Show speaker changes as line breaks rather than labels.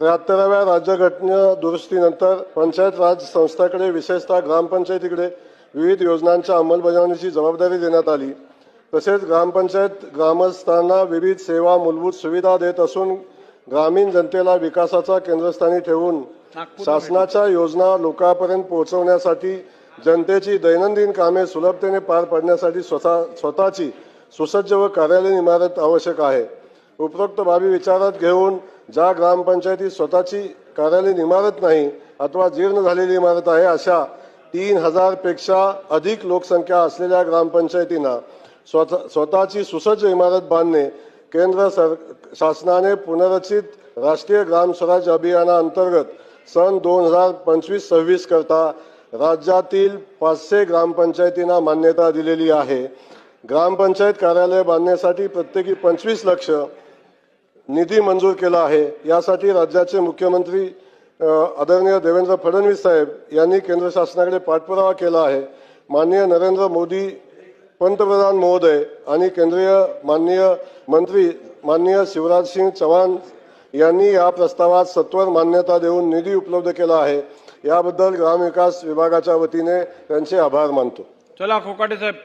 73व्या राज्यघटना दुरुस्तीनंतर पंचायत राज संस्थांकडे विशेषतः ग्रामपंचायतीकडे विविध योजनांच्या अंमलबजावणीची जबाबदारी देण्यात आली। तसेच ग्रामपंचायत ग्रामस्थांना विविध सेवा मूलभूत सुविधा देत असून ग्रामीण जनतेला विकासाचा केंद्रस्थानी ठेवून शासनाच्या योजना लोकांपर्यंत पोहोचवण्यासाठी जनतेची दैनंदिन कामे सुलभतेने पार पाडण्यासाठी स्वतःची सुसज्ज व कार्यालयीन इमारत आवश्यक आहे। उपरोक्त बाबी विचारात घेऊन ज्या ग्रामपंचायतीत स्वतःची कार्यालयीन इमारत नाही अथवा जीर्ण झालेली इमारत आहे अशा 3000 पेक्षा अधिक लोकसंख्या असलेल्या ग्रामपंचायतींना स्वतःची सुसज्ज इमारत बांधणे केंद्र शासनाने पुनर्रचित राष्ट्रीय ग्राम स्वराज अभियानाअंतर्गत सन 2025-26 करता राज्यातील 500 ग्रामपंचायतींना मान्यता दिलेली आहे। ग्रामपंचायत कार्यालय बांधण्यासाठी प्रत्येकी 25 लाख निधी मंजूर केला आहे। यासाठी राज्याचे मुख्यमंत्री आदरणीय देवेंद्र फडणवीस साहेब यांनी केंद्र शासनाकडे पाठपुरावा केला आहे। माननीय नरेंद्र मोदी पंतप्रधान महोदय आणि केंद्रीय माननीय मंत्री माननीय शिवराज सिंह चौहान यांनी या प्रस्तावात सत्वर मान्यता देऊन निधी उपलब्ध केला आहे। याबद्दल ग्रामविकास विभागाच्या वतीने त्यांचे आभार मानतो।
चला खोकाटे साहेब।